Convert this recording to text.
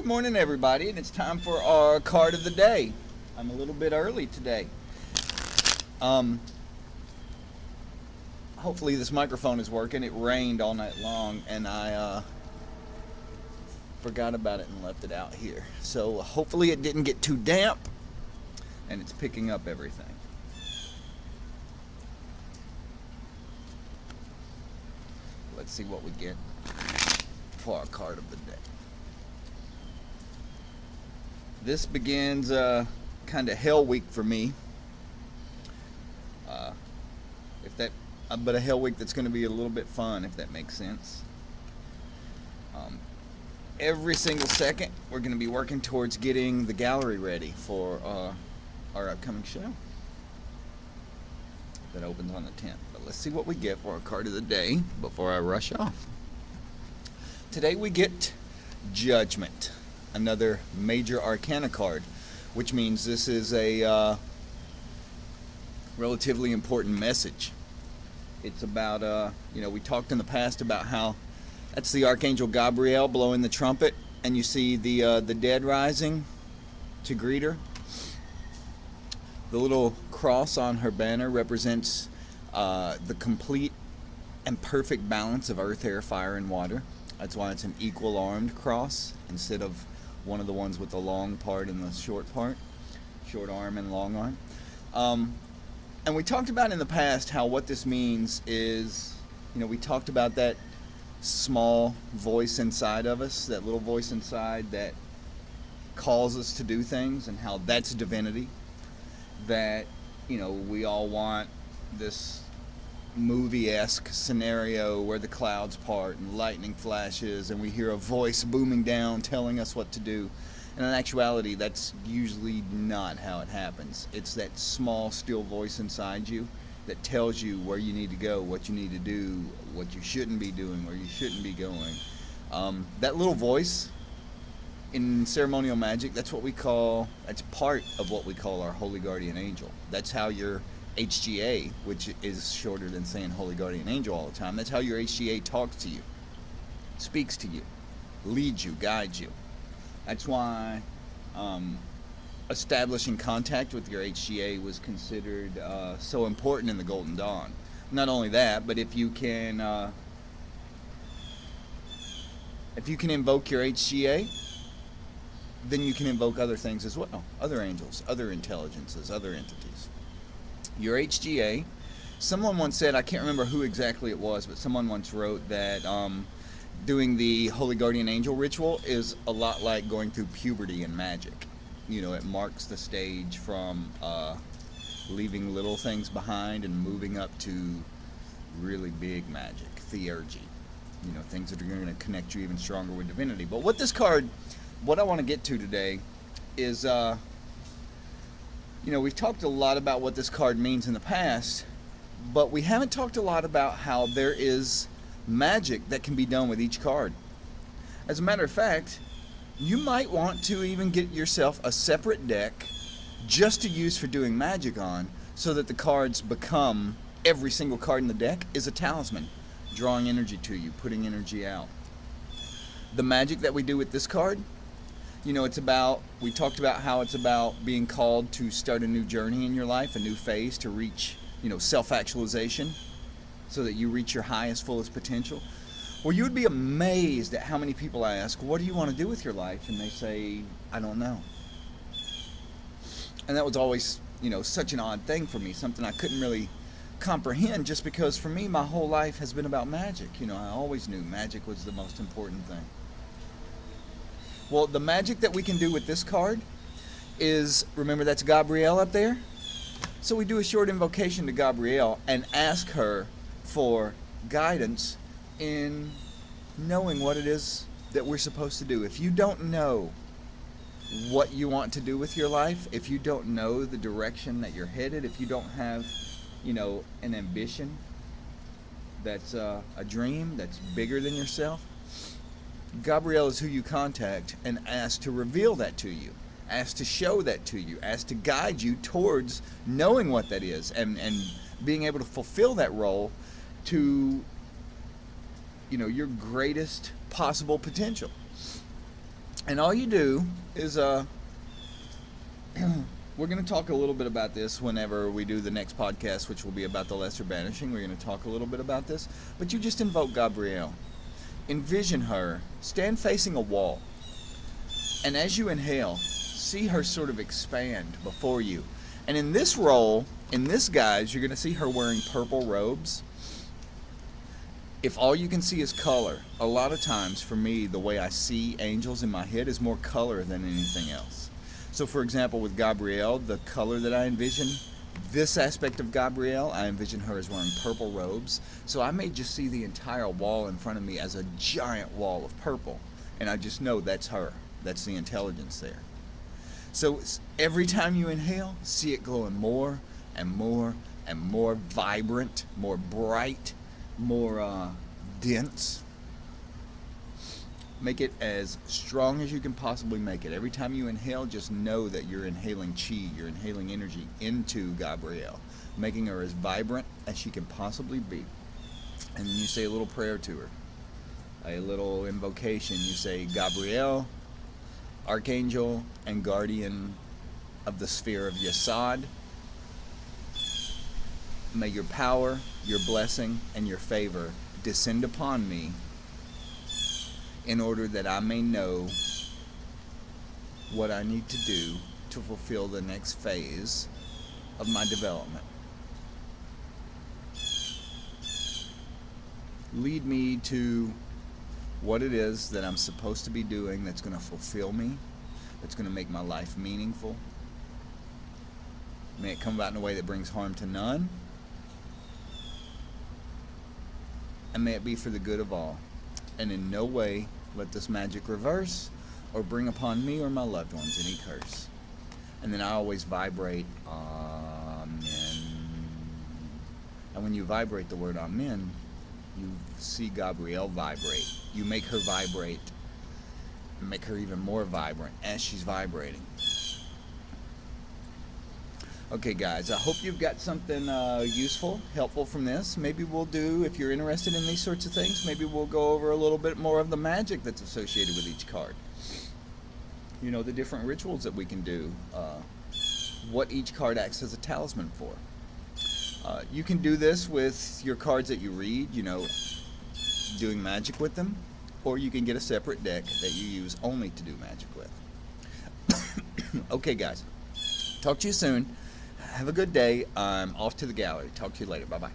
Good morning, everybody, and it's time for our card of the day. I'm a little bit early today. Um, Hopefully this microphone is working. It rained all night long, and I forgot about it and left it out here. So hopefully it didn't get too damp, and it's picking up everything. Let's see what we get for our card of the day. This begins kind of hell week for me. If that, but a hell week that's going to be a little bit fun, if that makes sense. Every single second, we're going to be working towards getting the gallery ready for our upcoming show that opens on the 10th. But let's see what we get for our card of the day before I rush off. Today we get Judgement, another major arcana card, which means this is a relatively important message. It's about, we talked in the past about how that's the Archangel Gabriel blowing the trumpet, and you see the dead rising to greet her. The little cross on her banner represents the complete and perfect balance of earth, air, fire, and water. That's why it's an equal armed cross instead of one of the ones with the long part and the short part, short arm and long arm. And we talked about in the past how what this means is, we talked about that small voice inside of us, that little voice inside that calls us to do things, and how that's divinity. That, we all want this movie-esque scenario where the clouds part and lightning flashes and we hear a voice booming down telling us what to do. And in actuality, that's usually not how it happens. It's that small, still voice inside you that tells you where you need to go, what you need to do, what you shouldn't be doing, where you shouldn't be going. That little voice in ceremonial magic, that's part of what we call our Holy Guardian Angel. That's how your HGA, which is shorter than saying Holy Guardian Angel all the time, that's how your HGA talks to you, speaks to you, leads you, guides you. That's why establishing contact with your HGA was considered so important in the Golden Dawn. Not only that, but if you can invoke your HGA, then you can invoke other things as well, other angels, other intelligences, other entities. Your HGA, someone once said, I can't remember who exactly it was, but someone once wrote that doing the Holy Guardian Angel ritual is a lot like going through puberty in magic. It marks the stage from leaving little things behind and moving up to really big magic, theurgy. Things that are going to connect you even stronger with divinity. But what I want to get to today is, we've talked a lot about what this card means in the past, but we haven't talked a lot about how there is magic that can be done with each card. As a matter of fact, you might want to even get yourself a separate deck just to use for doing magic on, so that the cards become, every single card in the deck is a talisman, drawing energy to you, putting energy out. The magic that we do with this card, we talked about how it's about being called to start a new journey in your life, a new phase to reach, self-actualization, so that you reach your highest, fullest potential. Well, you would be amazed at how many people I ask, what do you want to do with your life? And they say, I don't know. And that was always, such an odd thing for me, something I couldn't really comprehend, just because for me, my whole life has been about magic. I always knew magic was the most important thing. Well, the magic that we can do with this card is, remember that's Gabrielle up there? So we do a short invocation to Gabrielle and ask her for guidance in knowing what it is that we're supposed to do. If you don't know what you want to do with your life, if you don't know the direction that you're headed, if you don't have, an ambition that's a dream that's bigger than yourself, Gabrielle is who you contact and ask to reveal that to you, ask to show that to you, ask to guide you towards knowing what that is and being able to fulfill that role to, your greatest possible potential. And all you do is we're going to talk a little bit about this whenever we do the next podcast, which will be about the lesser banishing. We're going to talk a little bit about this. But you just invoke Gabrielle. Envision her. Stand facing a wall. And as you inhale, see her sort of expand before you. And in this role, in this guise, you're going to see her wearing purple robes. If all you can see is color, a lot of times for me, the way I see angels in my head is more color than anything else. So for example, with Gabrielle, the color that I envision, this aspect of Gabrielle, I envision her as wearing purple robes. So I may just see the entire wall in front of me as a giant wall of purple. And I just know that's her. That's the intelligence there. So every time you inhale, see it glowing more and more and more vibrant, more bright, more dense. Make it as strong as you can possibly make it. Every time you inhale, just know that you're inhaling chi, you're inhaling energy into Gabrielle, making her as vibrant as she can possibly be. And then you say a little prayer to her, a little invocation. You say, Gabrielle, Archangel and Guardian of the sphere of Yesod, may your power, your blessing, and your favor descend upon me in order that I may know what I need to do to fulfill the next phase of my development. Lead me to what it is that I'm supposed to be doing that's going to fulfill me, that's going to make my life meaningful. May it come about in a way that brings harm to none. And may it be for the good of all. And in no way let this magic reverse or bring upon me or my loved ones any curse. And then I always vibrate Amen. And when you vibrate the word Amen, you see Gabrielle vibrate. You make her vibrate and make her even more vibrant as she's vibrating. Okay, guys, I hope you've got something useful, helpful from this. Maybe we'll do, if you're interested in these sorts of things, maybe we'll go over a little bit more of the magic that's associated with each card. You know, the different rituals that we can do, what each card acts as a talisman for. You can do this with your cards that you read, you know, doing magic with them, or you can get a separate deck that you use only to do magic with. Okay, guys, talk to you soon. Have a good day. I'm off to the gallery. Talk to you later. Bye-bye.